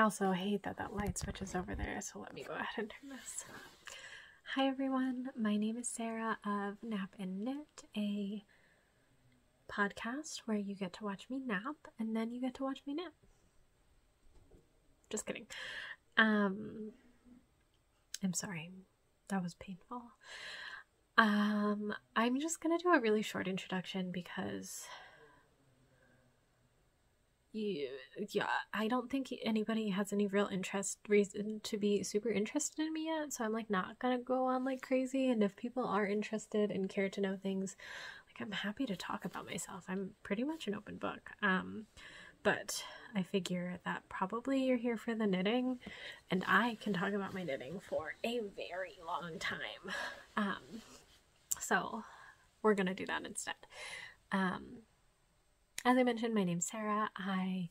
also hate that that light switch is over there, so let me go ahead and turn this. Hi everyone, my name is Sarah of Nap and Knit, a podcast where you get to watch me nap and then you get to watch me knit. Just kidding. I'm sorry, that was painful. I'm just gonna do a really short introduction because I don't think anybody has any real reason to be super interested in me yet, so I'm like not gonna go on like crazy. And if people are interested and care to know things, like I'm happy to talk about myself. I'm pretty much an open book. But I figure that probably you're here for the knitting, and I can talk about my knitting for a very long time. So we're gonna do that instead. As I mentioned, my name's Sarah. I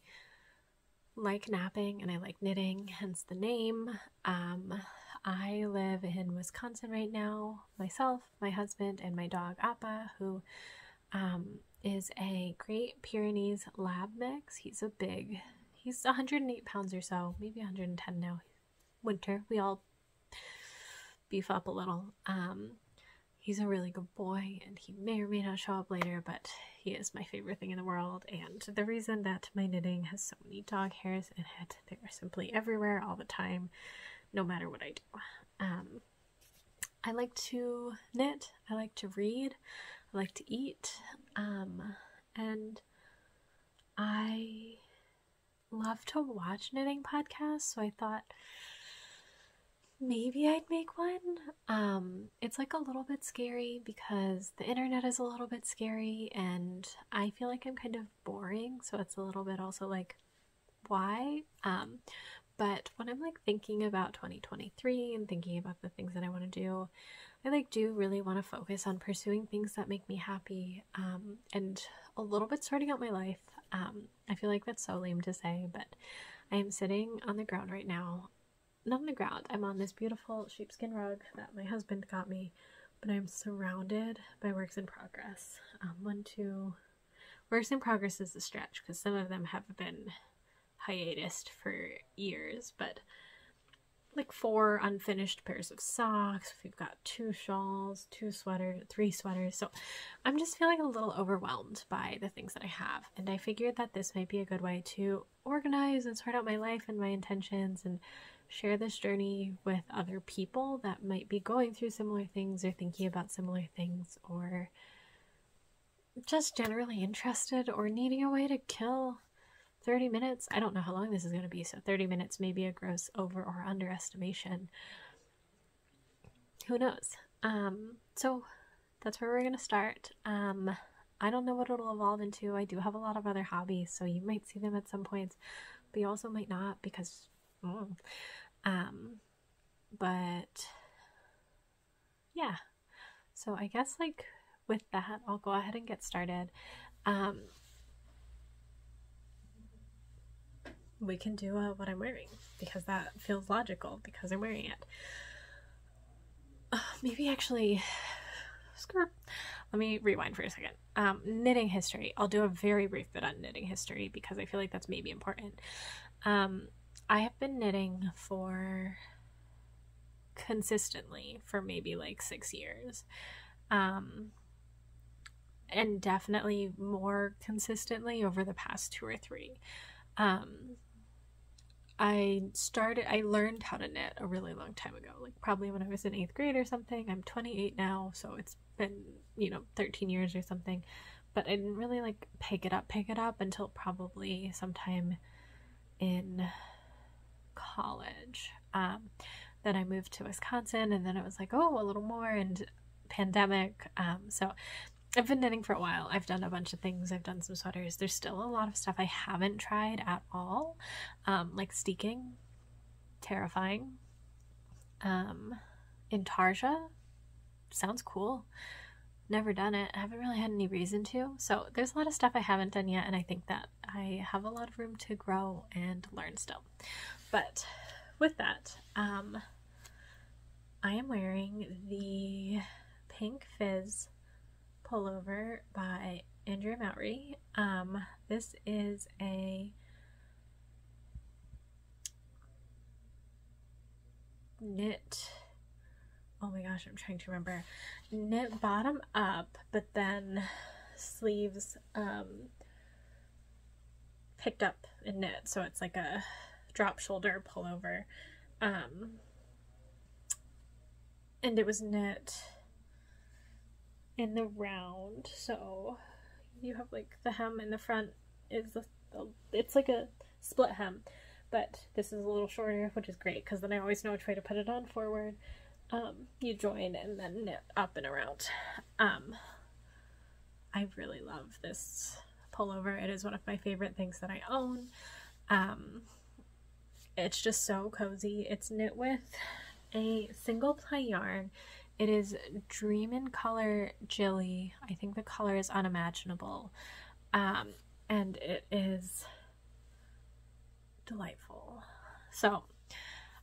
like napping and I like knitting, hence the name. I live in Wisconsin right now, myself, my husband, and my dog Appa, who is a Great Pyrenees lab mix. He's 108 pounds or so, maybe 110 now. Winter, we all beef up a little. He's a really good boy, and he may or may not show up later, but he is my favorite thing in the world. And the reason that my knitting has so many dog hairs in it, they are simply everywhere all the time, no matter what I do. I like to knit, I like to read, I like to eat, and I love to watch knitting podcasts, so I thought maybe I'd make one. It's like a little bit scary because the internet is a little bit scary and I feel like I'm kind of boring, so it's a little bit also like, why? But when I'm like thinking about 2023 and thinking about the things that I want to do, I do really want to focus on pursuing things that make me happy, and a little bit sorting out my life. I feel like that's so lame to say, but I am sitting on the ground right now. Not on the ground, I'm on this beautiful sheepskin rug that my husband got me, but I'm surrounded by works in progress. Works in progress is a stretch because some of them have been hiatused for years, but like 4 unfinished pairs of socks, we've got 2 shawls, 3 sweaters, so I'm just feeling a little overwhelmed by the things that I have, and I figured that this might be a good way to organize and sort out my life and my intentions and share this journey with other people that might be going through similar things or thinking about similar things, or just generally interested or needing a way to kill 30 minutes. I don't know how long this is going to be, so 30 minutes may be a gross over or underestimation. Who knows? So that's where we're going to start. I don't know what it'll evolve into. I do have a lot of other hobbies, so you might see them at some points, but you also might not because but yeah, so I guess like with that I'll go ahead and get started. We can do what I'm wearing because that feels logical because I'm wearing it. Maybe actually let me rewind for a second. Knitting history. I'll do a very brief bit on knitting history because I feel like that's maybe important. I have been knitting consistently for maybe like 6 years, and definitely more consistently over the past 2 or 3. I learned how to knit a really long time ago, like probably when I was in 8th grade or something. I'm 28 now, so it's been 13 years or something, but I didn't really like pick it up until probably sometime in college. Then I moved to Wisconsin, and then it was like, oh, a little more, and pandemic. So I've been knitting for a while. I've done a bunch of things. I've done some sweaters. There's still a lot of stuff I haven't tried at all, like steeking, terrifying. Intarsia sounds cool. Never done it. I haven't really had any reason to. So there's a lot of stuff I haven't done yet, and I think that I have a lot of room to grow and learn still. But with that, I am wearing the pink Fizz pullover by Andrea Mowry. This is a knit, oh my gosh, I'm trying to remember, knit bottom up, but then sleeves picked up and knit, so it's like a drop shoulder pullover, and it was knit in the round, so you have like the hem in the front is it's like a split hem, but this is a little shorter, which is great because then I always know which way to put it on forward. You join and then knit up and around. I really love this pullover. It is one of my favorite things that I own. It's just so cozy. It's knit with a single ply yarn. It is Dream in Color Jilly. I think the color is Unimaginable. And it is delightful. So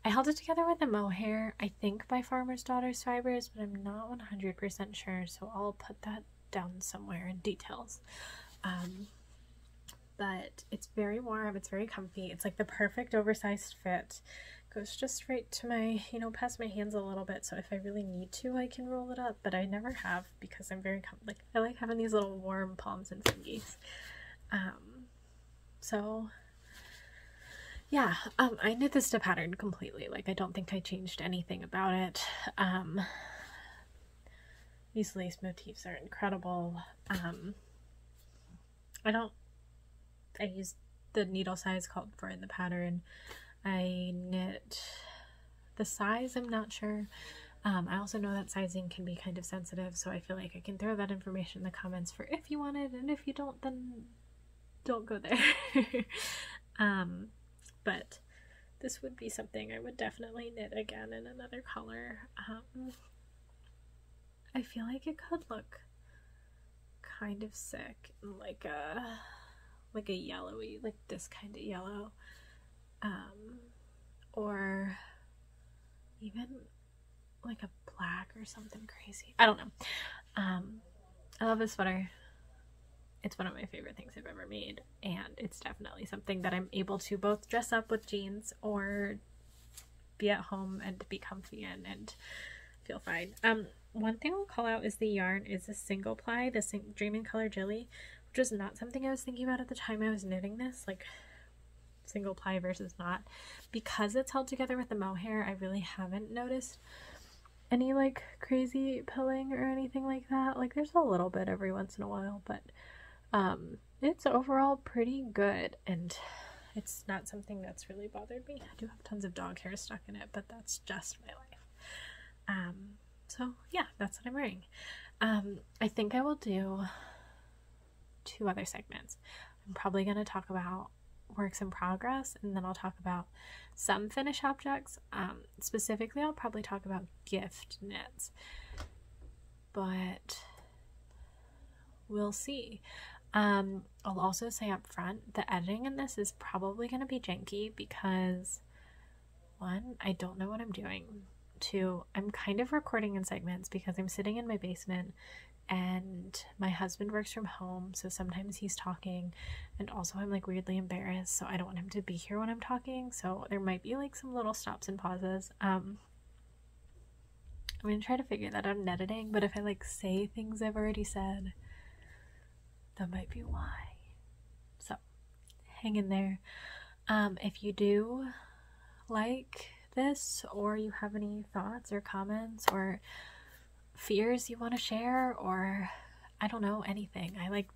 I held it together with a mohair, I think by Farmer's Daughter's Fibres, but I'm not 100% sure, so I'll put that down somewhere in details. But it's very warm, it's very comfy, it's like the perfect oversized fit. Goes just right to my, you know, past my hands a little bit, so if I really need to, I can roll it up, but I never have because I'm very, like, I like having these little warm palms and fingies. So yeah, I knit this to pattern completely. Like, I don't think I changed anything about it. These lace motifs are incredible. I used the needle size called for in the pattern. I knit the size, I'm not sure. I also know that sizing can be kind of sensitive, so I feel like I can throw that information in the comments for if you want it, and if you don't, then don't go there. But this would be something I would definitely knit again in another color. I feel like it could look kind of sick, like a yellowy, like this kind of yellow, or even like a black or something crazy. I don't know. I love this sweater. It's one of my favorite things I've ever made, and it's definitely something that I'm able to both dress up with jeans or be at home and be comfy in and feel fine. One thing I'll call out is the yarn is a single ply, the Dream in Color Jilly, which is not something I was thinking about at the time I was knitting this, like single ply versus not. Because it's held together with the mohair, I really haven't noticed any like crazy pilling or anything like that. Like, there's a little bit every once in a while, but it's overall pretty good, and it's not something that's really bothered me. I do have tons of dog hair stuck in it, but that's just my life. So yeah, that's what I'm wearing. I think I will do 2 other segments. I'm probably going to talk about works in progress, and then I'll talk about some finished objects. Specifically, I'll probably talk about gift knits, but we'll see. I'll also say up front, the editing in this is probably going to be janky because 1, I don't know what I'm doing. 2, I'm kind of recording in segments because I'm sitting in my basement and my husband works from home, so sometimes he's talking, and also I'm like weirdly embarrassed, so I don't want him to be here when I'm talking, so there might be like some little stops and pauses. I'm gonna try to figure that out in editing, but if I like say things I've already said, that might be why. So hang in there. If you do like this, or you have any thoughts or comments or fears you want to share, or I don't know, anything, I like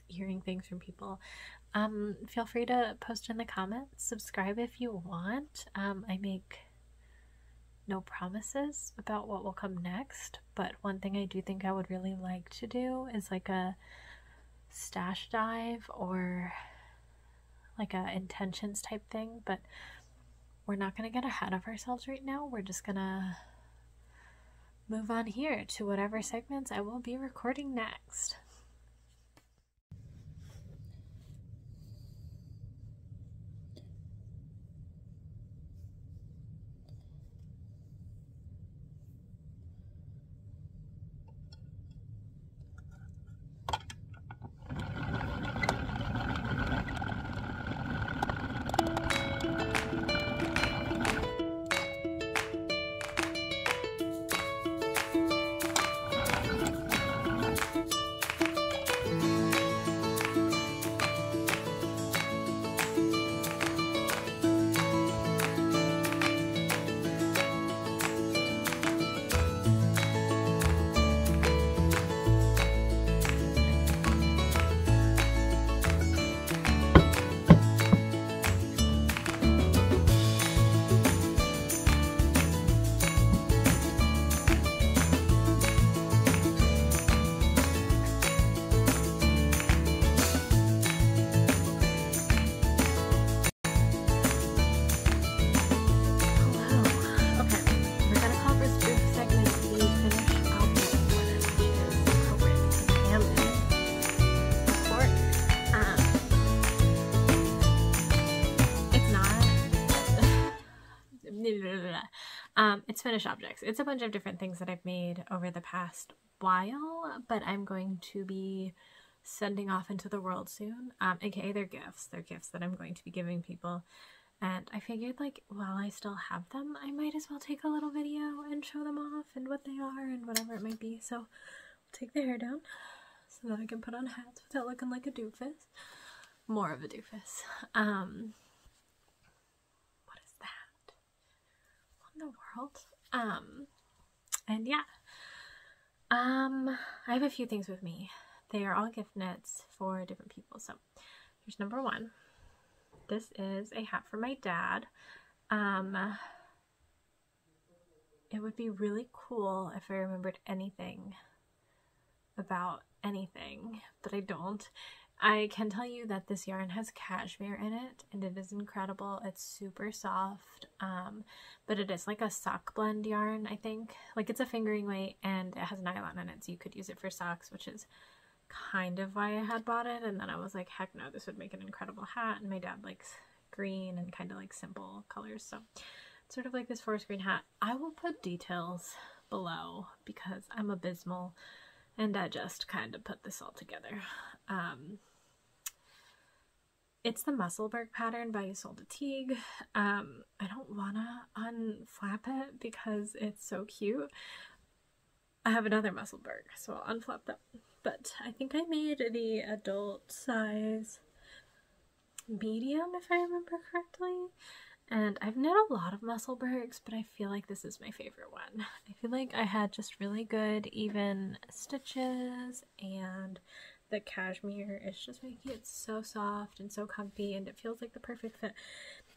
hearing things from people, feel free to post in the comments. Subscribe if you want. I make no promises about what will come next, but one thing I do think I would really like to do is like a stash dive or like a intentions type thing, but we're not going to get ahead of ourselves right now. We're just gonna move on here to whatever segments I will be recording next. It's finished objects. It's a bunch of different things that I've made over the past while, but I'm going to be sending off into the world soon. AKA they're gifts. They're gifts that I'm going to be giving people. And I figured, like, while I still have them, I might as well take a little video and show them off and what they are and whatever it might be. So I'll take the hair down so that I can put on hats without looking like a doofus. More of a doofus. What is that? What in the world? And yeah. I have a few things with me. They are all gift knits for different people. So here's number one. This is a hat for my dad. It would be really cool if I remembered anything about anything, but I don't. I can tell you that this yarn has cashmere in it, and it is incredible. It's super soft, but it is like a sock blend yarn, I think. Like, it's a fingering weight, and it has nylon in it, so you could use it for socks, which is kind of why I had bought it. And then I was like, heck no, this would make an incredible hat, and my dad likes green and kind of like simple colors, so it's sort of like this forest green hat. I will put details below because I'm abysmal, and I just kind of put this all together. It's the Musselburgh pattern by Ysolda Teague. I don't wanna unflap it because it's so cute. I have another Musselburgh, so I'll unflap that. But I think I made the adult size medium, if I remember correctly. And I've knit a lot of Musselburghs, but I feel like this is my favorite one. I feel like I had just really good even stitches, and the cashmere is just making it so soft and so comfy, and it feels like the perfect fit.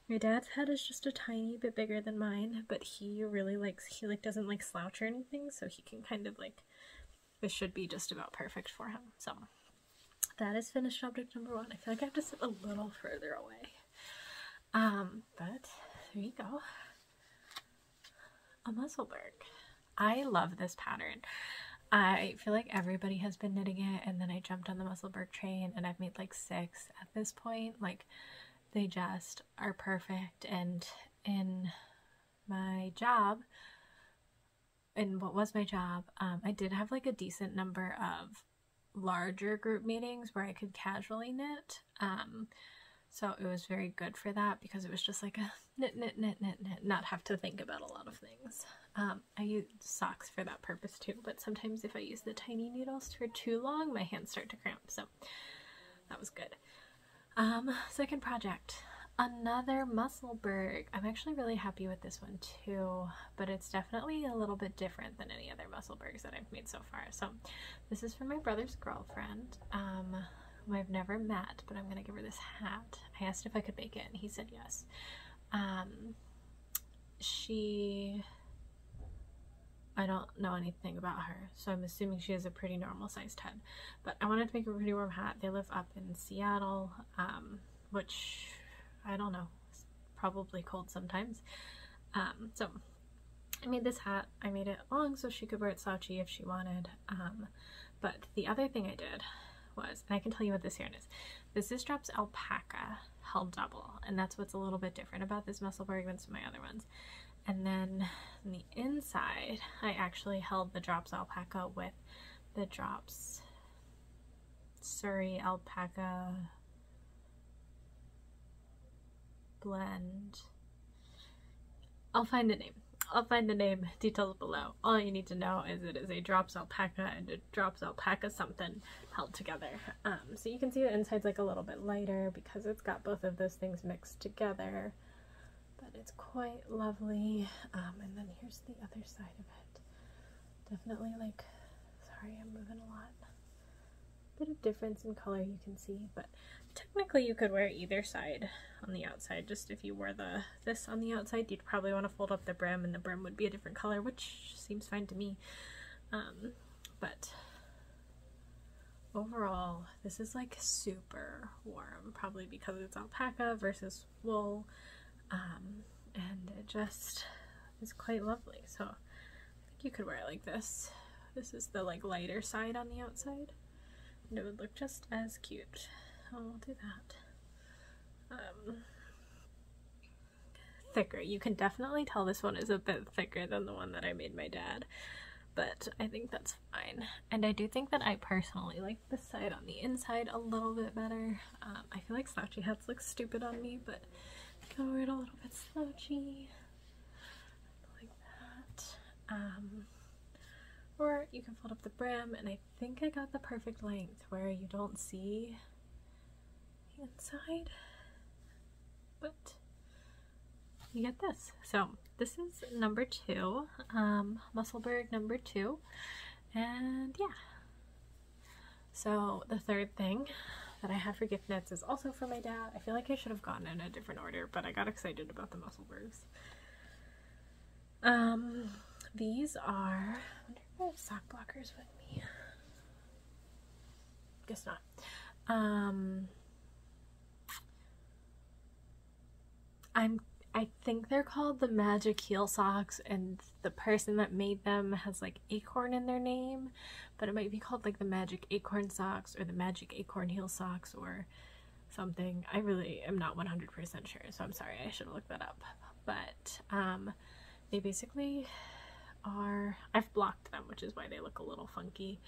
My dad's head is just a tiny bit bigger than mine, but he really likes, he like doesn't like slouch or anything, so he can kind of like, this should be just about perfect for him. So that is finished object number one. I feel like I have to sit a little further away. But there you go. A Musselburgh. I love this pattern. I feel like everybody has been knitting it, and then I jumped on the Musselburgh train, and I've made like 6 at this point. Like, they just are perfect. And in my job, in what was my job, I did have like a decent number of larger group meetings where I could casually knit. So it was very good for that because it was just like a knit, not have to think about a lot of things. I use socks for that purpose too, but sometimes if I use the tiny needles for too long, my hands start to cramp, so that was good. Second project, another Musselburgh. I'm actually really happy with this one too, but it's definitely a little bit different than any other Musselburghs that I've made so far. So this is from my brother's girlfriend, whom I've never met, but I'm gonna give her this hat. I asked if I could make it, and he said yes. I don't know anything about her, so I'm assuming she has a pretty normal sized head, but I wanted to make a pretty warm hat. They live up in Seattle, which, I don't know, it's probably cold sometimes. So I made this hat. I made it long so she could wear it slouchy if she wanted, but the other thing I did was, and I can tell you what this yarn is. This is Drops Alpaca held double, and that's what's a little bit different about this Musselburgh than some of my other ones. And then on the inside, I actually held the Drops Alpaca with the Drops Surrey Alpaca blend. I'll find the name. I'll find the name, details below. All you need to know is it is a Drops Alpaca and a Drops Alpaca something held together. So you can see the inside's like a little bit lighter because it's got both of those things mixed together. But it's quite lovely. And then here's the other side of it. Definitely like, sorry, I'm moving a lot. Bit of difference in color you can see, but technically you could wear either side on the outside. Just if you wore this on the outside, you'd probably want to fold up the brim, and the brim would be a different color, which seems fine to me. But overall, this is like super warm, probably because it's alpaca versus wool, and it just is quite lovely. So I think you could wear it like this. This is the like lighter side on the outside, and it would look just as cute. I'll do that. thicker. You can definitely tell this one is a bit thicker than the one that I made my dad, but I think that's fine. And I do think that I personally like this side on the inside a little bit better. I feel like slouchy hats look stupid on me, but I can wear it a little bit slouchy like that. Or you can fold up the brim, and I think I got the perfect length where you don't see the inside, but you get this. So this is number 2, Musselburgh number 2, and yeah. So the third thing that I have for gift knits is also for my dad. I feel like I should have gone in a different order, but I got excited about the Musselburghs. These are, I wonder if I have sock blockers with me. Guess not. I think they're called the Magic Heel Socks, and the person that made them has like Acorn in their name, but it might be called like the Magic Acorn Socks or the Magic Acorn Heel Socks or something. I really am not 100% sure, so I'm sorry, I should have looked that up. But they basically are, I've blocked them, which is why they look a little funky.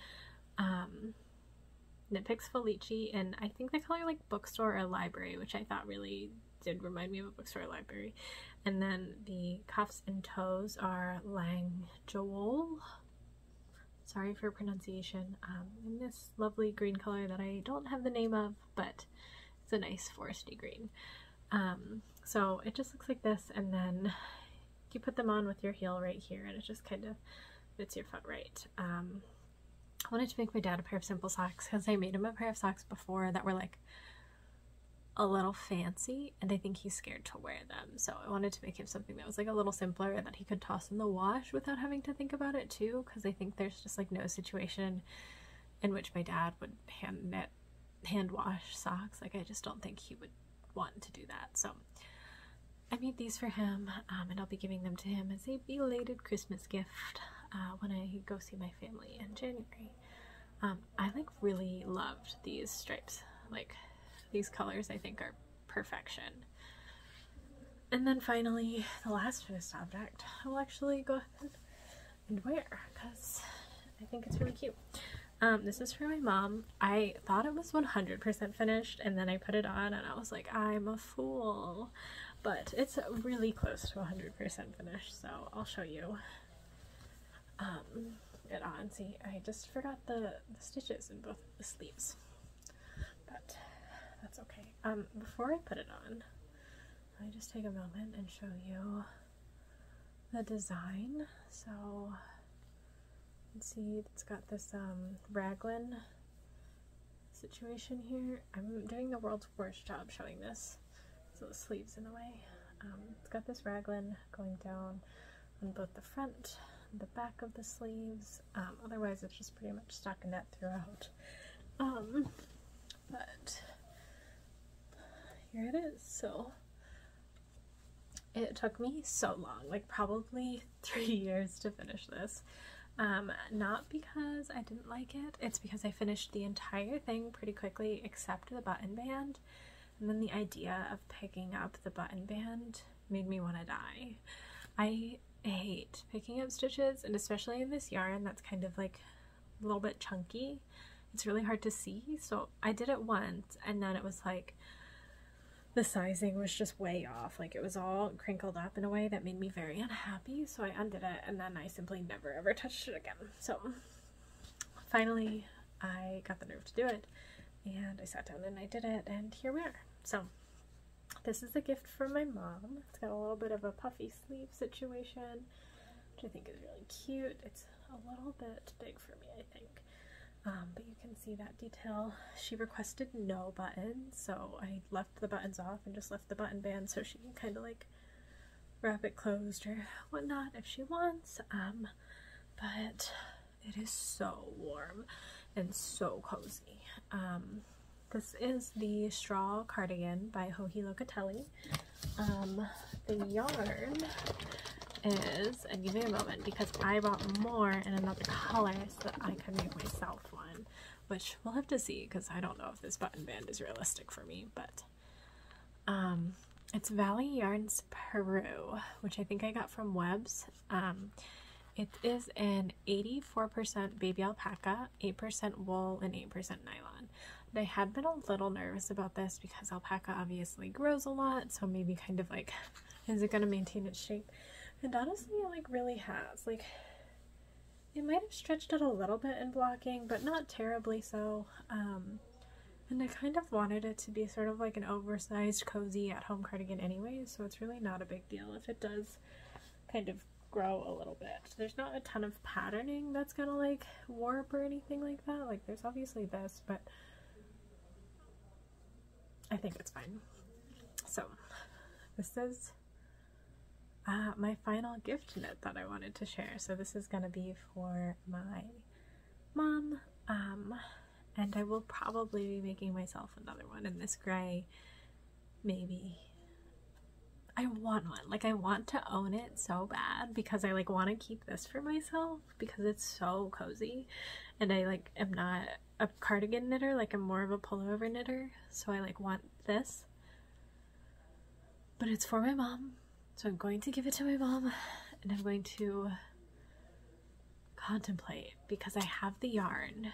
Nitpicks Felici, and I think they color like bookstore or library, which I thought really did remind me of a bookstore or library. And then the cuffs and toes are Lang Joel, sorry for pronunciation, in this lovely green color that I don't have the name of, but it's a nice foresty green. So it just looks like this, and then you put them on with your heel right here, and it just kind of fits your foot right. I wanted to make my dad a pair of simple socks because I made him a pair of socks before that were like a little fancy, and I think he's scared to wear them. So I wanted to make him something that was like a little simpler that he could toss in the wash without having to think about it too, because I think there's just like no situation in which my dad would hand wash socks. Like, I just don't think he would want to do that. So I made these for him, and I'll be giving them to him as a belated Christmas gift when I go see my family in January. I like really loved these stripes. Like, these colors I think are perfection. And then finally, the last finished object I'll actually go ahead and wear because I think it's really cute. This is for my mom. I thought it was 100% finished, and then I put it on and I was like, I'm a fool. But it's really close to 100% finished, so I'll show you it on. See, I just forgot the stitches in both of the sleeves, but that's okay. Before I put it on, let me just take a moment and show you the design. So you can see it's got this raglan situation here. I'm doing the world's worst job showing this, so the sleeve's in the way. It's got this raglan going down on both the front and the back of the sleeves. Otherwise it's just pretty much stockinette throughout. But here it is. So it took me so long, like probably 3 years to finish this. Not because I didn't like it, it's because I finished the entire thing pretty quickly except the button band. And then the idea of picking up the button band made me want to die. I hate picking up stitches, and especially in this yarn that's kind of like a little bit chunky. It's really hard to see, so I did it once, and then it was like the sizing was just way off. Like, it was all crinkled up in a way that made me very unhappy, so I undid it, and then I simply never ever touched it again. So finally I got the nerve to do it, and I sat down and I did it, and here we are. So this is a gift from my mom. It's got a little bit of a puffy sleeve situation, which I think is really cute. It's a little bit big for me, I think. But you can see that detail. She requested no buttons, so I left the buttons off and just left the button band so she can kind of like wrap it closed or whatnot if she wants. But it is so warm and so cozy. This is the Straw Cardigan by Locatelli. The yarn is, and give me a moment because I bought more in another color so that I could make myself one, which we'll have to see because I don't know if this button band is realistic for me, but It's Valley Yarns Peru, which I think I got from Webs. It is an 84% baby alpaca, 8% wool, and 8% nylon. And I had been a little nervous about this because alpaca obviously grows a lot, so maybe kind of like, is it going to maintain its shape? And honestly, it like really has. Like, it might have stretched it a little bit in blocking, but not terribly so. And I kind of wanted it to be sort of like an oversized, cozy at-home cardigan anyway, so it's really not a big deal if it does kind of grow a little bit. There's not a ton of patterning that's gonna like warp or anything like that. Like, there's obviously this, but I think it's fine. So this is my final gift knit that I wanted to share. So this is gonna be for my mom, and I will probably be making myself another one in this gray. Maybe. I want one. Like, I want to own it so bad because I like want to keep this for myself because it's so cozy, and I like am not a cardigan knitter, like I'm more of a pullover knitter, so I like want this, but it's for my mom, so I'm going to give it to my mom, and I'm going to contemplate because I have the yarn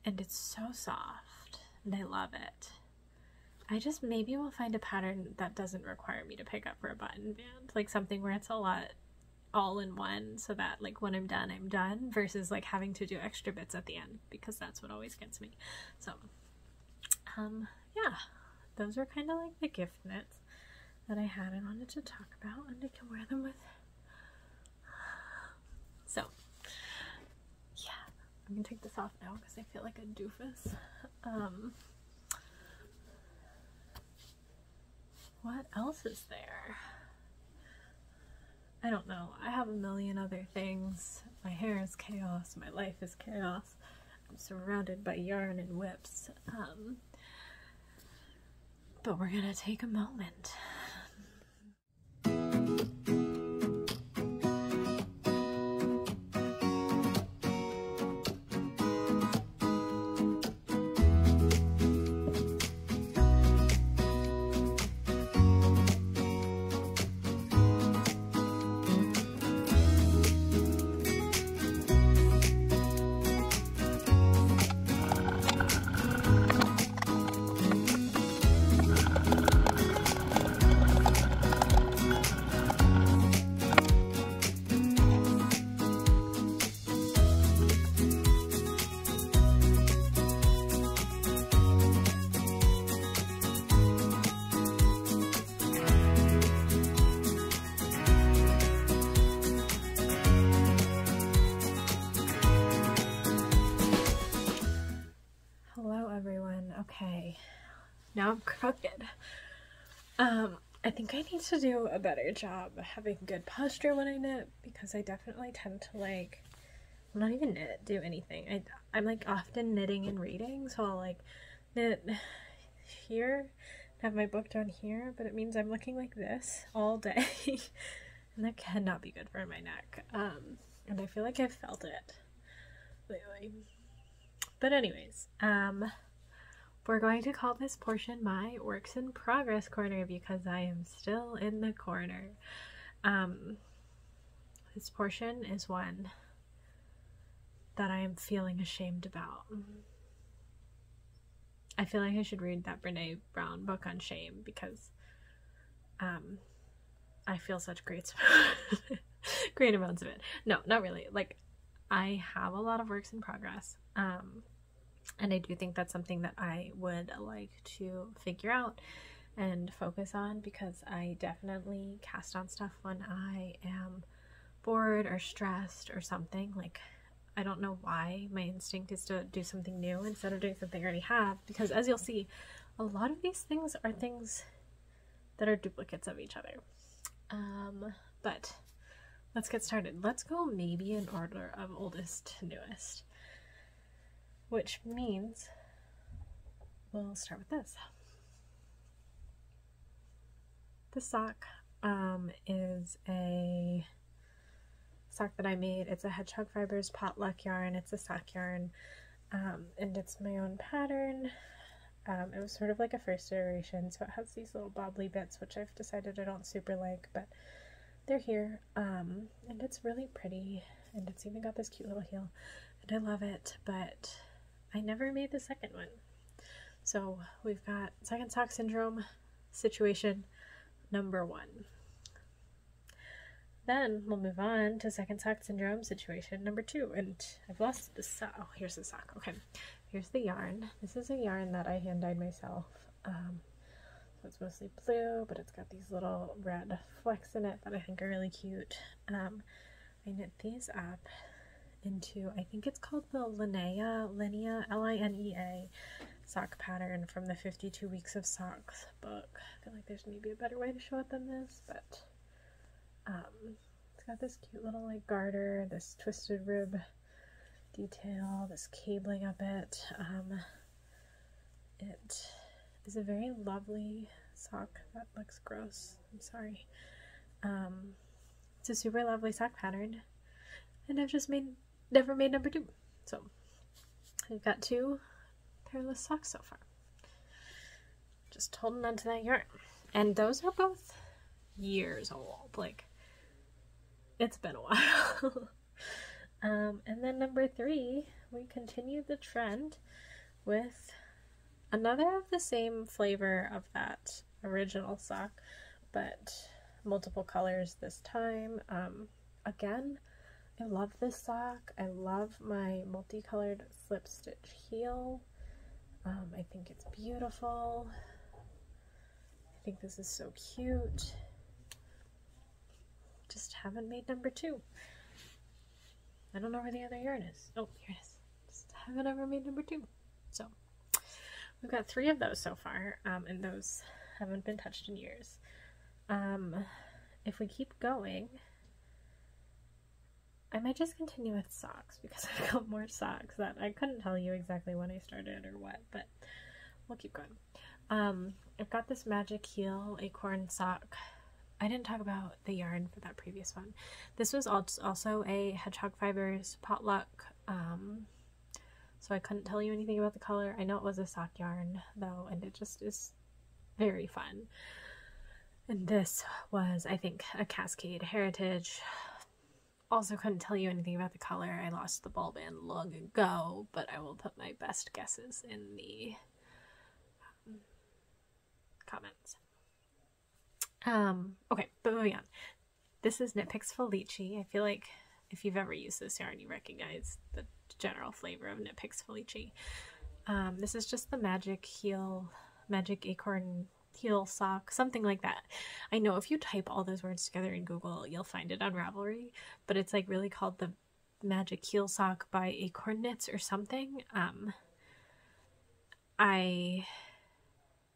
and it's so soft and I love it. I just maybe will find a pattern that doesn't require me to pick up for a button band, like something where it's a lot all in one, so that like when I'm done, versus like having to do extra bits at the end, because that's what always gets me. So yeah, those are kind of like the gift knits that I had and wanted to talk about, and I can wear them with. So yeah, I'm gonna take this off now because I feel like a doofus. What else is there? I don't know. I have a million other things. My hair is chaos. My life is chaos. I'm surrounded by yarn and whips. But we're gonna take a moment. Okay, now I'm crooked. I think I need to do a better job having good posture when I knit, because I definitely tend to like, not even knit, do anything. I'm like often knitting and reading, so I'll like knit here, have my book down here, but it means I'm looking like this all day, and that cannot be good for my neck. And I feel like I've felt it lately. But anyways, we're going to call this portion my works in progress corner because I am still in the corner. This portion is one that I am feeling ashamed about. I feel like I should read that Brene Brown book on shame because I feel such great amounts of it. No, not really. Like, I have a lot of works in progress. And I do think that's something that I would like to figure out and focus on, because I definitely cast on stuff when I am bored or stressed or something. Like, I don't know why my instinct is to do something new instead of doing something I already have, because as you'll see, a lot of these things are things that are duplicates of each other. But let's get started. Let's go maybe in order of oldest to newest, which means we'll start with this. This sock is a sock that I made. It's a Hedgehog Fibres Potluck yarn. It's a sock yarn, and it's my own pattern. It was sort of like a first iteration, so it has these little bobbly bits, which I've decided I don't super like, but they're here. And it's really pretty, and it's even got this cute little heel, and I love it, but I never made the second one. So we've got second sock syndrome situation number 1. Then we'll move on to second sock syndrome situation number 2. And I've lost the sock. Oh, here's the sock. Okay, here's the yarn. This is a yarn that I hand dyed myself. So it's mostly blue, but it's got these little red flecks in it that I think are really cute. I knit these up into, I think it's called the Linea, Linea sock pattern from the 52 Weeks of Socks book. I feel like there's maybe a better way to show it than this, but it's got this cute little like garter, this twisted rib detail, this cabling up it. It is a very lovely sock. That looks gross. I'm sorry. It's a super lovely sock pattern, and I've just never made number 2. So I've got 2 hairless socks so far. Just holding on to that yarn, and those are both years old. Like, it's been a while. And then number 3, we continued the trend with another of the same flavor of that original sock, but multiple colors this time. Again, I love this sock. I love my multicolored slip stitch heel. I think it's beautiful. I think this is so cute. Just haven't made number 2. I don't know where the other yarn is. Oh, here it is. Just haven't ever made number 2. So we've got 3 of those so far, and those haven't been touched in years. If we keep going, I might just continue with socks, because I've got more socks that I couldn't tell you exactly when I started or what, but we'll keep going. I've got this magic heel acorn sock. I didn't talk about the yarn for that previous one. This was also a Hedgehog Fibres Potluck, so I couldn't tell you anything about the color. I know it was a sock yarn though, and it just is very fun. And this was, I think, a Cascade Heritage. Also couldn't tell you anything about the color. I lost the ball band long ago, but I will put my best guesses in the comments. Okay, but moving on. This is Knit Picks Felici. I feel like if you've ever used this yarn, you recognize the general flavor of Knit Picks Felici. This is just the magic acorn heel sock, something like that. I know if you type all those words together in Google, you'll find it on Ravelry, but it's like really called the magic heel sock by Acorn Knits or something. I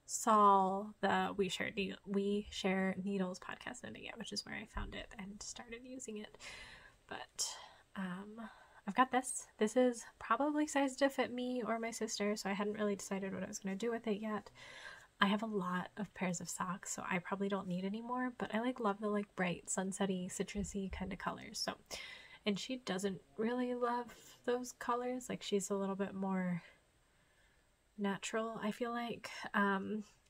saw the We Share Needles podcast ending it, which is where I found it and started using it. But I've got this. This is probably sized to fit me or my sister, so I hadn't really decided what I was going to do with it yet. I have a lot of pairs of socks, so I probably don't need any more, but I love the bright, sunsetty, citrusy kind of colors. So, and she doesn't really love those colors. Like, she's a little bit more natural, I feel like.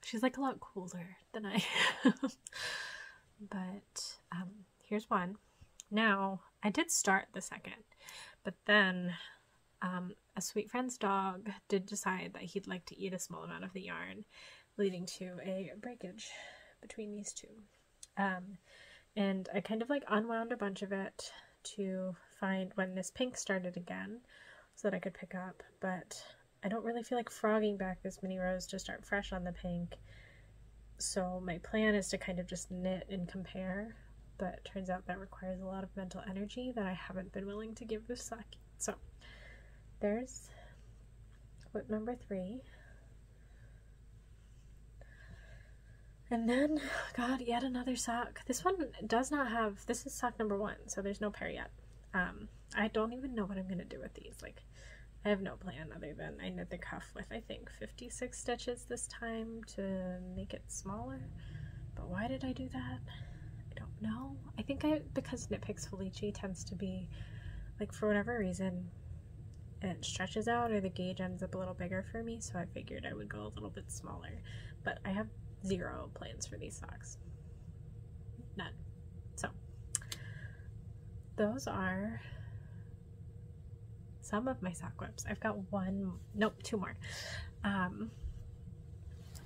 She's a lot cooler than I am. But here's one. Now, I did start the second, but then a sweet friend's dog did decide that he'd like to eat a small amount of the yarn, leading to a breakage between these two. And I kind of unwound a bunch of it to find when this pink started again so that I could pick up, but I don't really feel like frogging back this many rows to start fresh on the pink. So my plan is to kind of just knit and compare, but it turns out that requires a lot of mental energy that I haven't been willing to give this sock. So there's whip number 3. And then got yet another sock. This one does not have, this is sock number 1, so there's no pair yet. I don't even know what I'm going to do with these. I have no plan other than I knit the cuff with, I think, 56 stitches this time to make it smaller. But why did I do that? I don't know. I think because Knit Picks Felici tends to be, for whatever reason, it stretches out or the gauge ends up a little bigger for me, so I figured I would go a little bit smaller. But I have zero plans for these socks. None. So those are some of my sock whips. I've got two more.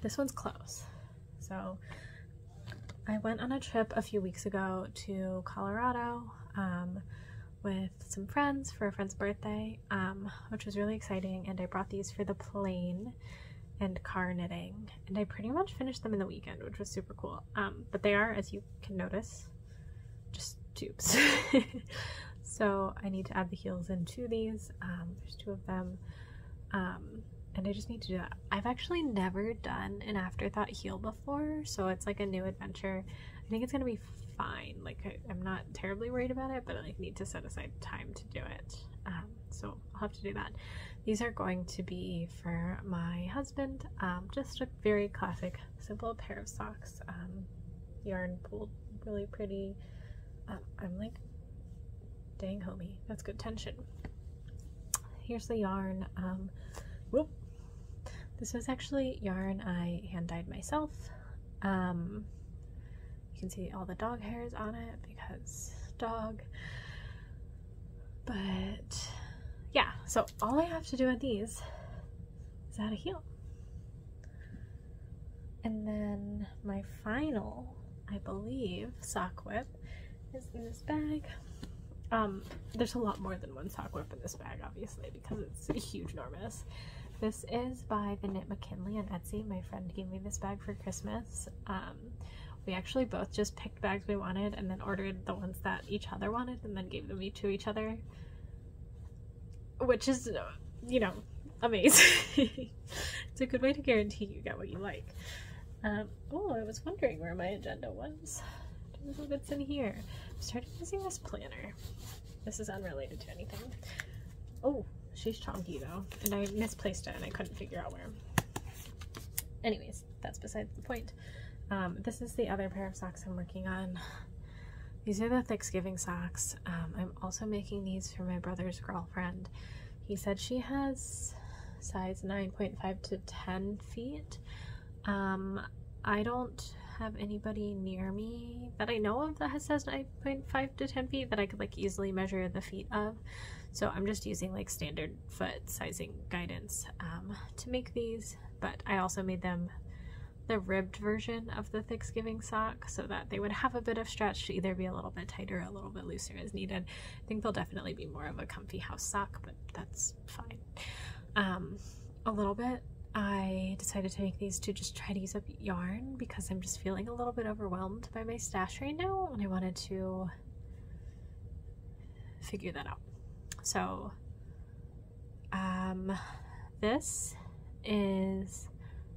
This one's close. So I went on a trip a few weeks ago to Colorado with some friends for a friend's birthday, which was really exciting, and I brought these for the plane and car knitting, and I pretty much finished them in the weekend, which was super cool. But they are, as you can notice, just tubes. So I need to add the heels into these. There's two of them, and I just need to do that. I've actually never done an afterthought heel before, so it's like a new adventure. I think it's gonna be fine. Like I'm not terribly worried about it, but I like need to set aside time to do it. So I'll have to do that. These are going to be for my husband. Just a very classic, simple pair of socks. Yarn pulled really pretty. I'm like, dang homie, that's good tension. Here's the yarn. Whoop. This was actually yarn I hand dyed myself. You can see all the dog hairs on it because dog. But yeah, so all I have to do with these is add a heel. And then my final, I believe, sock whip is in this bag. There's a lot more than one sock whip in this bag, obviously, because it's huge, enormous. This is by the Knit McKinley on Etsy. My friend gave me this bag for Christmas. We actually both just picked bags we wanted and then ordered the ones that each other wanted and then gave them to each other, which is, you know, amazing. It's a good way to guarantee you get what you like. Oh, I was wondering where my agenda was. I don't know if it's in here. I started using this planner. This is unrelated to anything. Oh, she's chonky though, and I misplaced it and I couldn't figure out where. Anyways, that's besides the point. This is the other pair of socks I'm working on. These are the Thanksgiving socks. I'm also making these for my brother's girlfriend. He said she has size 9.5 to 10 feet. I don't have anybody near me that I know of that has says 9.5 to 10 feet that I could like easily measure the feet of. So I'm just using like standard foot sizing guidance to make these, but I also made them the ribbed version of the Thanksgiving sock so that they would have a bit of stretch to either be a little bit tighter or a little bit looser as needed. I think they'll definitely be more of a comfy house sock, but that's fine. A little bit, I decided to make these to just try to use up yarn because I'm just feeling a little bit overwhelmed by my stash right now, and I wanted to figure that out. So this is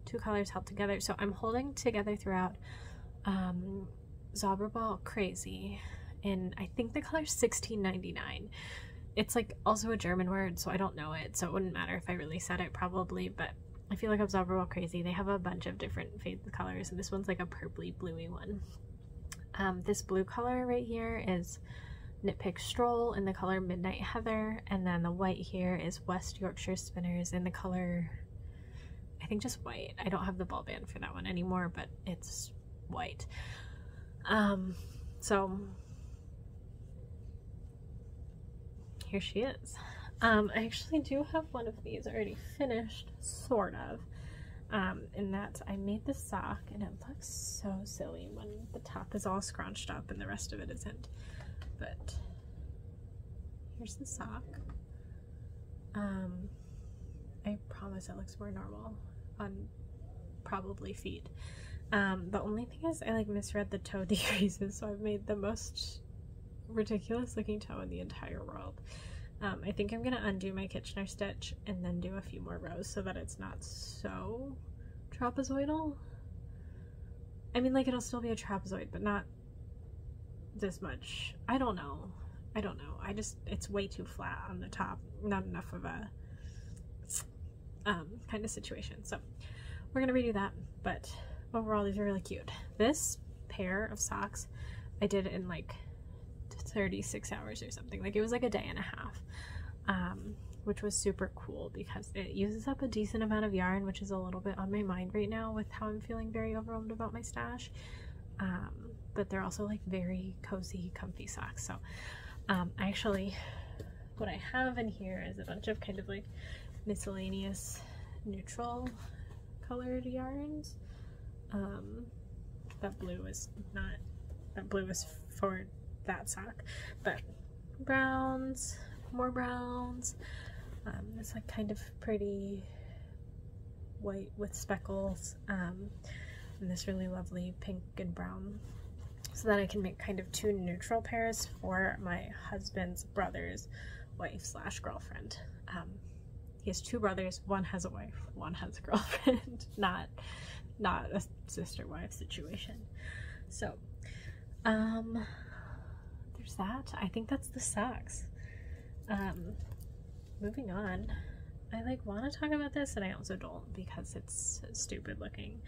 2 colors held together. So I'm holding together throughout Zauberball Crazy, and I think the color is 1699. It's like also a German word, so I don't know it, so it wouldn't matter if I really said it probably, but I feel like I'm Zauberball Crazy. They have a bunch of different fade colors, and this one's like a purpley bluey one. This blue color right here is Nitpick Stroll in the color Midnight Heather, and then the white here is West Yorkshire Spinners in the color, I think just white. I don't have the ball band for that one anymore, but it's white. So here she is. I actually do have one of these already finished, sort of, in that I made the sock and it looks so silly when the top is all scrunched up and the rest of it isn't. But here's the sock. I promise it looks more normal on probably feet. The only thing is I like misread the toe decreases, so I've made the most ridiculous looking toe in the entire world. I think I'm gonna undo my Kitchener stitch and then do a few more rows so that it's not so trapezoidal. I mean, like, it'll still be a trapezoid, but not this much. I don't know. It's way too flat on the top. Not enough of a kind of situation. So we're gonna redo that, but overall these are really cute. This pair of socks I did in like 36 hours or something. Like, it was like a day and a half. which was super cool because it uses up a decent amount of yarn, which is a little bit on my mind right now with how I'm feeling very overwhelmed about my stash. But they're also like very cozy, comfy socks. So actually what I have in here is a bunch of kind of like miscellaneous neutral colored yarns. That blue is for that sock, but browns, more browns, this like kind of pretty white with speckles, and this really lovely pink and brown, so that I can make kind of two neutral pairs for my husband's brother's wife slash girlfriend. He has two brothers, one has a wife, one has a girlfriend, not a sister-wife situation. So there's that. I think that's the socks. Moving on, I like want to talk about this and I also don't because it's stupid looking.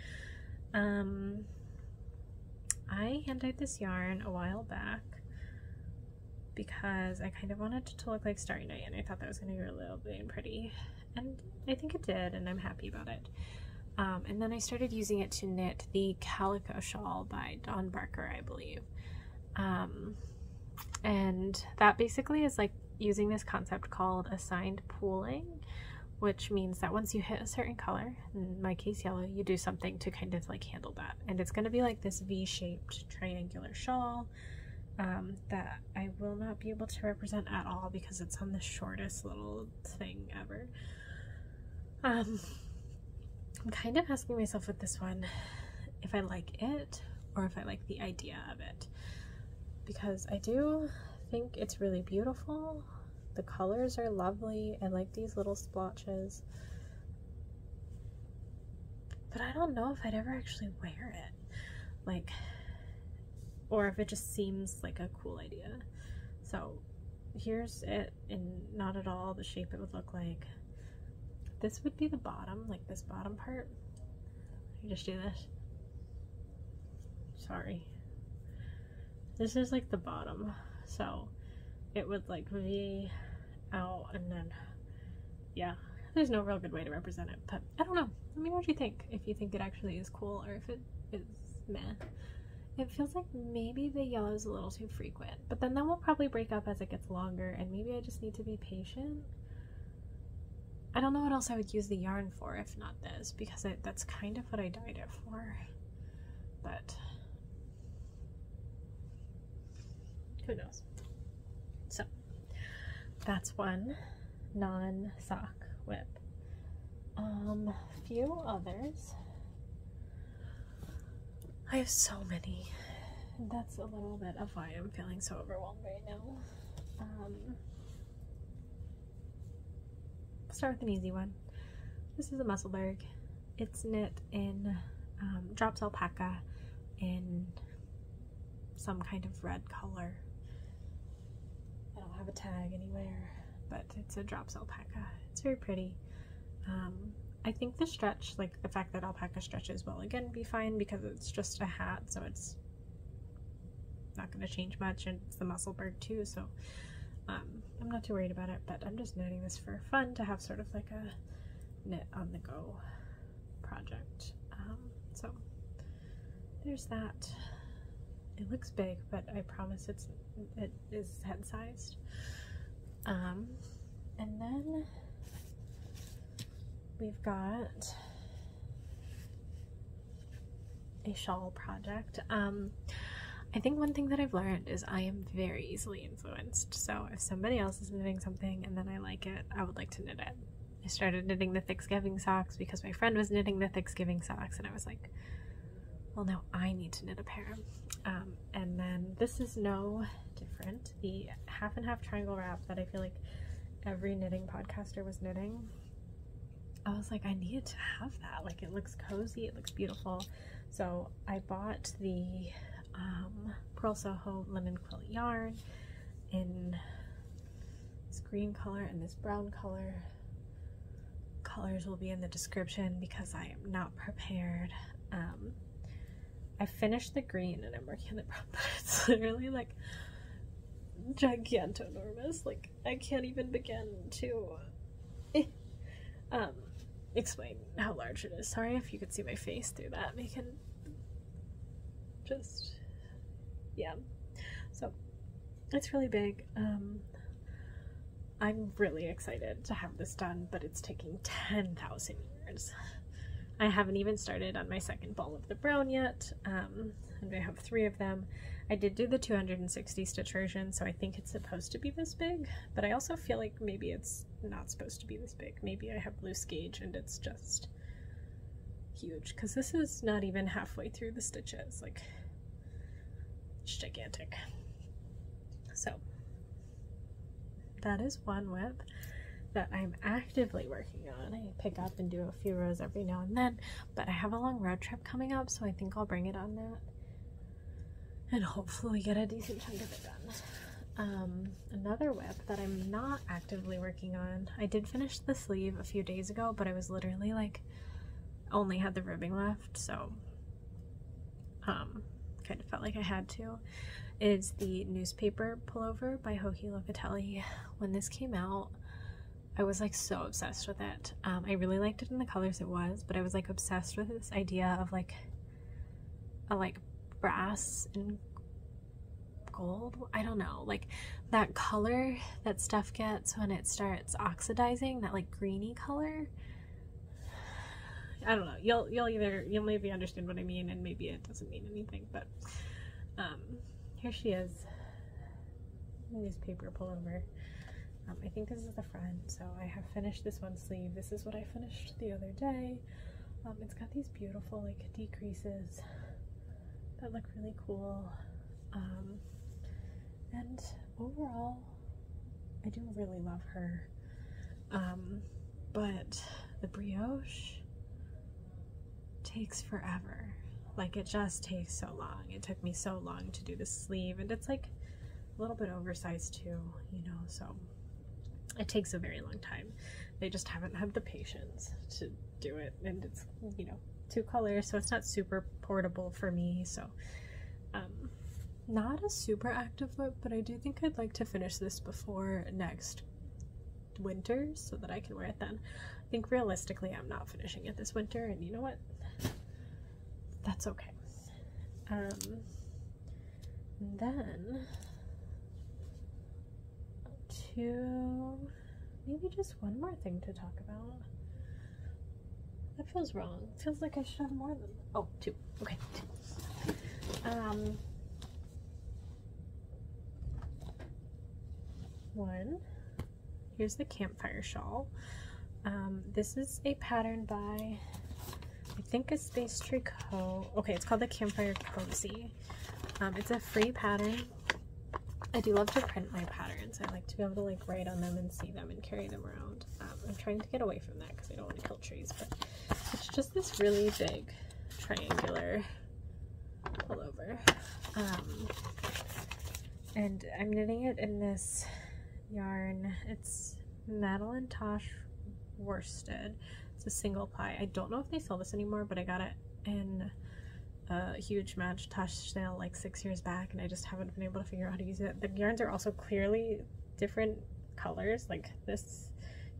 I hand-dyed this yarn a while back because I kind of wanted it to look like Starry Night, and I thought that was going to be really lovely and pretty, and I think it did, and I'm happy about it. And then I started using it to knit the Calico Shawl by Dawn Barker, I believe. And that basically is like using this concept called assigned pooling, which means that once you hit a certain color, in my case yellow, you do something to kind of like handle that. And it's going to be like this V-shaped triangular shawl that I will not be able to represent at all because it's on the shortest little thing ever. I'm kind of asking myself with this one if I like it or if I like the idea of it, because I do think it's really beautiful. The colors are lovely. I like these little splotches, but I don't know if I'd ever actually wear it, like, or if it just seems like a cool idea. So here's it in not at all the shape it would look like. This would be the bottom, like this bottom part. You just do this. Sorry. This is like the bottom, so it would like V out, and then yeah, there's no real good way to represent it, but I don't know. Let me know what you think, if you think it actually is cool or if it is meh. It feels like maybe the yellow is a little too frequent, but then that will probably break up as it gets longer, and maybe I just need to be patient. I don't know what else I would use the yarn for if not this, because that's kind of what I dyed it for, but who knows. So that's one non-sock whip. Few others. I have so many. That's a little bit of why I'm feeling so overwhelmed right now. Start with an easy one. This is a Musselburgh. It's knit in Drops Alpaca in some kind of red color. I don't have a tag anywhere, but it's a Drops Alpaca. It's very pretty. I think the stretch, like the fact that alpaca stretches will again be fine because it's just a hat, so it's not going to change much, and it's the Musselburgh too, so I'm not too worried about it, but I'm just knitting this for fun to have sort of like a knit on the go project. So there's that. It looks big, but I promise it is head sized. And then we've got a shawl project. I think one thing that I've learned is I am very easily influenced. So if somebody else is knitting something and then I like it, I would like to knit it. I started knitting the Thanksgiving socks because my friend was knitting the Thanksgiving socks, and I was like, well, now I need to knit a pair. And then this is no different. The half and half triangle wrap that I feel like every knitting podcaster was knitting. I was like, I needed to have that. Like, it looks cozy, it looks beautiful. So I bought the Pearl Soho linen quilt yarn in this green color and this brown color. Colors will be in the description because I am not prepared. I finished the green and I'm working on the brown, but it's literally like gigantonormous. Like, I can't even begin to explain how large it is. Sorry if you could see my face through that. We can just, yeah. So it's really big. I'm really excited to have this done, but it's taking 10,000 years. I haven't even started on my second ball of the brown yet, and I have 3 of them. I did do the 260 stitch version, so I think it's supposed to be this big, but I also feel like maybe it's not supposed to be this big. Maybe I have loose gauge and it's just huge, because this is not even halfway through the stitches. Like, it's gigantic. So that is one whip that I'm actively working on. I pick up and do a few rows every now and then, but I have a long road trip coming up, so I think I'll bring it on that and hopefully get a decent chunk of it done. Another whip that I'm not actively working on, I did finish the sleeve a few days ago, but I was literally like only had the ribbing left, so kind of felt like I had to, is the newspaper pullover by Locatelli. When this came out, I was like so obsessed with it. I really liked it in the colors it was, but I was like obsessed with this idea of like a brass and gold, I don't know, like that color that stuff gets when it starts oxidizing, that like greeny color. I don't know, you'll maybe understand what I mean, and maybe it doesn't mean anything, but here she is, newspaper pullover. I think this is the front, so I have finished this one sleeve. This is what I finished the other day. It's got these beautiful like decreases that look really cool, and overall I do really love her, but the brioche takes forever. Like, it just takes so long. It took me so long to do the sleeve, and it's like a little bit oversized too, you know, so it takes a very long time. They just haven't had the patience to do it, and it's, you know, 2 colors, so it's not super portable for me. So not a super active whip, but I do think I'd like to finish this before next winter so that I can wear it then. I think realistically I'm not finishing it this winter, and you know what, that's okay. And then maybe just one more thing to talk about. That feels wrong. It feels like I should have more than 2. Okay, 2. One, here's the campfire shawl. This is a pattern by, I think, a Space Tricot. Okay, it's called the Campfire Cozy. It's a free pattern. I do love to print my patterns. I like to be able to like write on them and see them and carry them around. I'm trying to get away from that because I don't want to kill trees, but it's just this really big triangular pullover. And I'm knitting it in this yarn. It's Madeline Tosh worsted. It's a single ply. I don't know if they sell this anymore, but I got it in a huge match Tosh sale like 6 years back, and I just haven't been able to figure out how to use it. The yarns are also clearly different colors. Like this,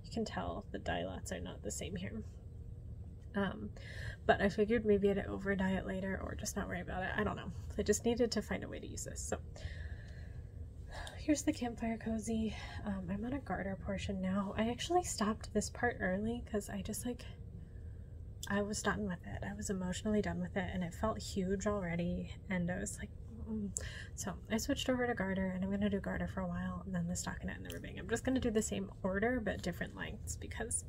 you can tell the dye lots are not the same here. But I figured maybe I'd over dye it later or just not worry about it. I don't know. I just needed to find a way to use this. So here's the Campfire Cozy. I'm on a garter portion now. I actually stopped this part early because I just like, I was done with it. I was emotionally done with it, and it felt huge already, and I was like, So I switched over to garter, and I'm going to do garter for a while, and then the stockinette and the ribbing. I'm just going to do the same order but different lengths because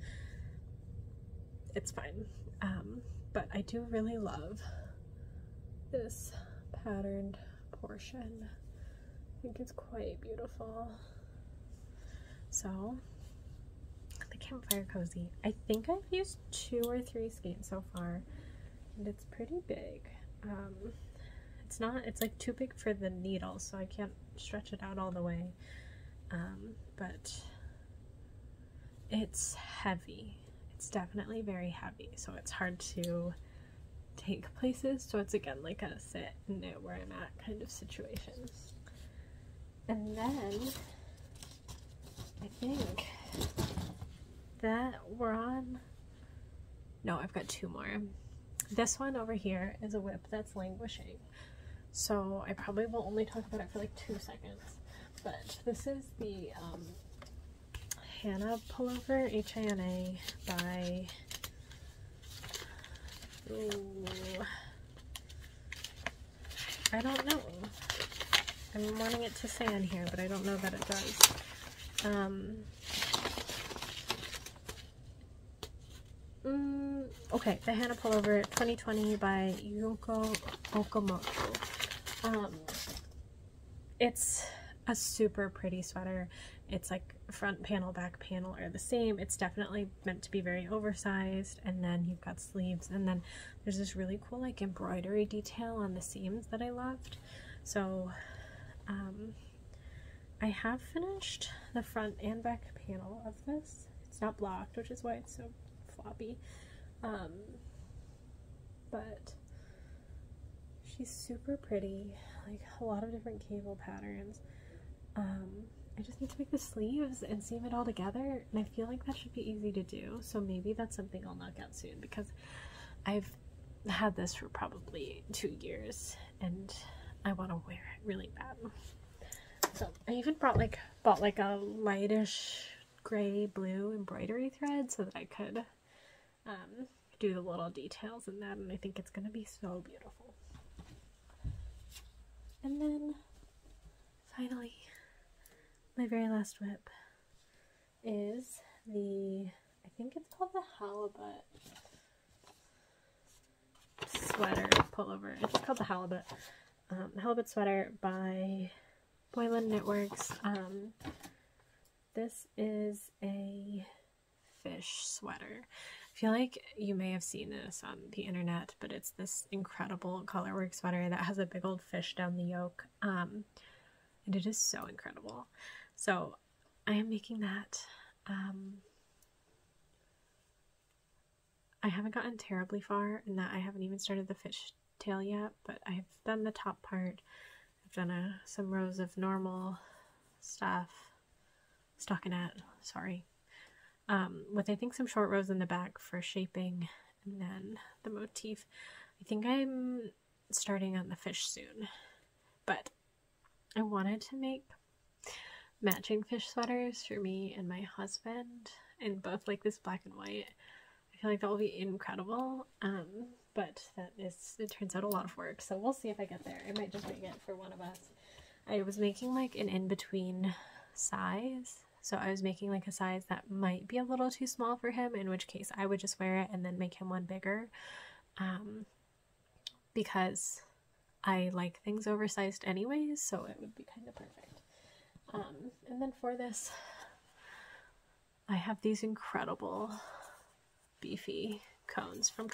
it's fine. But I do really love this patterned portion. I think it's quite beautiful. So the Campfire Cozy. I think I've used 2 or 3 skeins so far, and it's pretty big. It's like too big for the needle, so I can't stretch it out all the way. But it's heavy. It's definitely very heavy, so it's hard to take places. So it's again like a sit and knit where I'm at kind of situation. And then I think that we're on. No, I've got two more. This one over here is a whip that's languishing, so I probably will only talk about it for like 2 seconds. But this is the Hana pullover, H-A-N-A, by, ooh, I don't know. I'm wanting it to say on here, but I don't know that it does. Okay, the Hana pullover, 2020 by Yuko Okamoto. It's a super pretty sweater. It's like front panel, back panel are the same. It's definitely meant to be very oversized, and then you've got sleeves, and then there's this really cool like embroidery detail on the seams that I loved. So I have finished the front and back panel of this. It's not blocked, which is why it's so floppy. But she's super pretty, like a lot of different cable patterns. I just need to make the sleeves and seam it all together, and I feel like that should be easy to do, so maybe that's something I'll knock out soon, because I've had this for probably 2 years and I want to wear it really bad. So I even bought like a lightish gray blue embroidery thread so that I could do the little details in that, and I think it's gonna be so beautiful. And then finally, my very last whip is the, I think it's called the halibut sweater pullover. It's called the halibut sweater by Boylan Knitworks. This is a fish sweater. I feel like you may have seen this on the internet, but it's this incredible colorwork sweater that has a big old fish down the yoke, and it is so incredible. So I am making that. I haven't gotten terribly far in that I haven't even started the fish tail yet, but I've done the top part. I've done some rows of normal stuff, stockinette, sorry, with I think some short rows in the back for shaping, and then the motif. I think I'm starting on the fish soon, but I wanted to make matching fish sweaters for me and my husband in both like this black and white. I feel like that will be incredible, but it turns out a lot of work, so we'll see if I get there. I might just make it for one of us. I was making like an in-between size, so I was making like a size that might be a little too small for him, in which case I would just wear it and then make him one bigger, because I like things oversized anyways, so it would be kind of perfect. And then for this, I have these incredible beefy cones from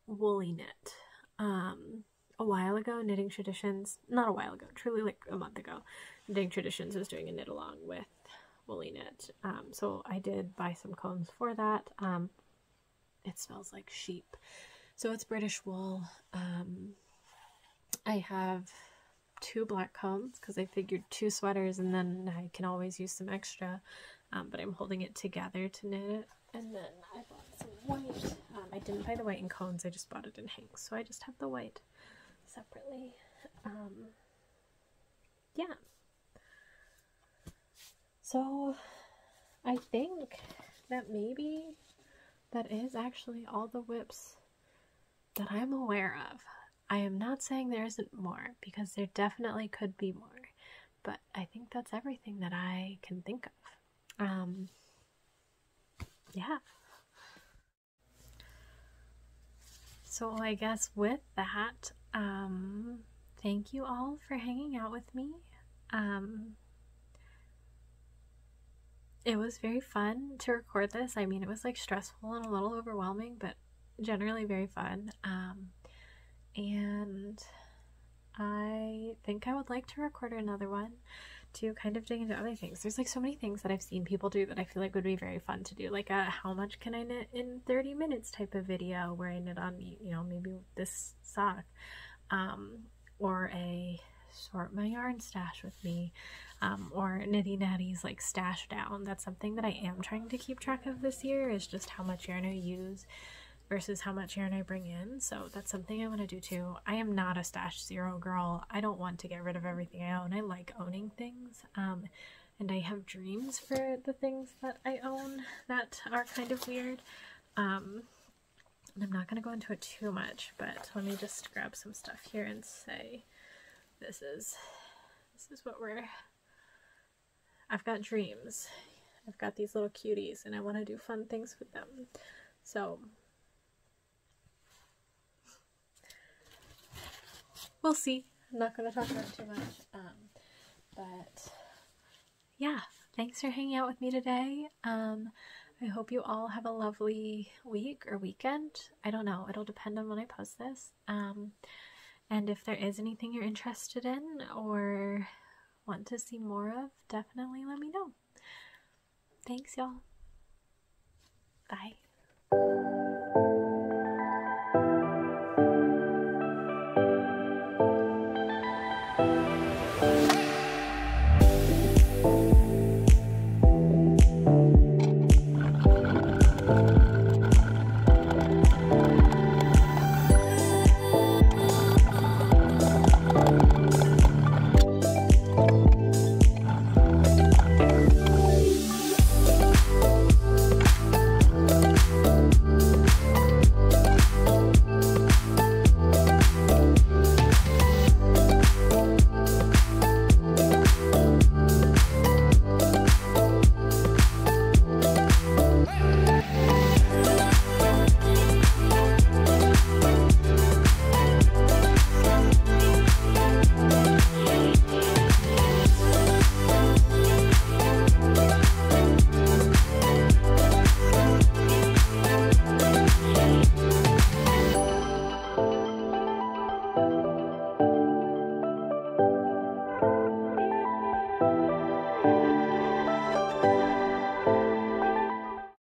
Woolly Knit. A while ago, Knitting Traditions, not a while ago, truly like a month ago, Knitting Traditions was doing a knit along with Woolly Knit. So I did buy some cones for that. It smells like sheep. So it's British wool. I have 2 black cones because I figured 2 sweaters and then I can always use some extra, but I'm holding it together to knit it. And then I bought some white. I didn't buy the white in cones, I just bought it in hanks, so I just have the white separately. Yeah. So I think that maybe that is actually all the whips that I'm aware of. I am not saying there isn't more, because there definitely could be more, but I think that's everything that I can think of. Yeah. So I guess with that, thank you all for hanging out with me. It was very fun to record this. I mean, it was like stressful and a little overwhelming, but generally very fun. And I think I would like to record another one to kind of dig into other things. There's like so many things that I've seen people do that I feel like would be very fun to do, like a how much can I knit in 30 minutes type of video where I knit on, you know, maybe this sock, or a sort my yarn stash with me, or Nitty Natty's like stash down. That's something that I am trying to keep track of this year, is just how much yarn I use versus how much yarn I bring in. So that's something I want to do too. I am not a stash zero girl. I don't want to get rid of everything I own. I like owning things, and I have dreams for the things that I own that are kind of weird. And I'm not going to go into it too much, but let me just grab some stuff here and say this is what I've got dreams. I've got these little cuties and I want to do fun things with them. So we'll see. I'm not going to talk about it too much. But yeah, thanks for hanging out with me today. I hope you all have a lovely week or weekend. I don't know. It'll depend on when I post this. And if there is anything you're interested in or want to see more of, definitely let me know. Thanks, y'all. Bye.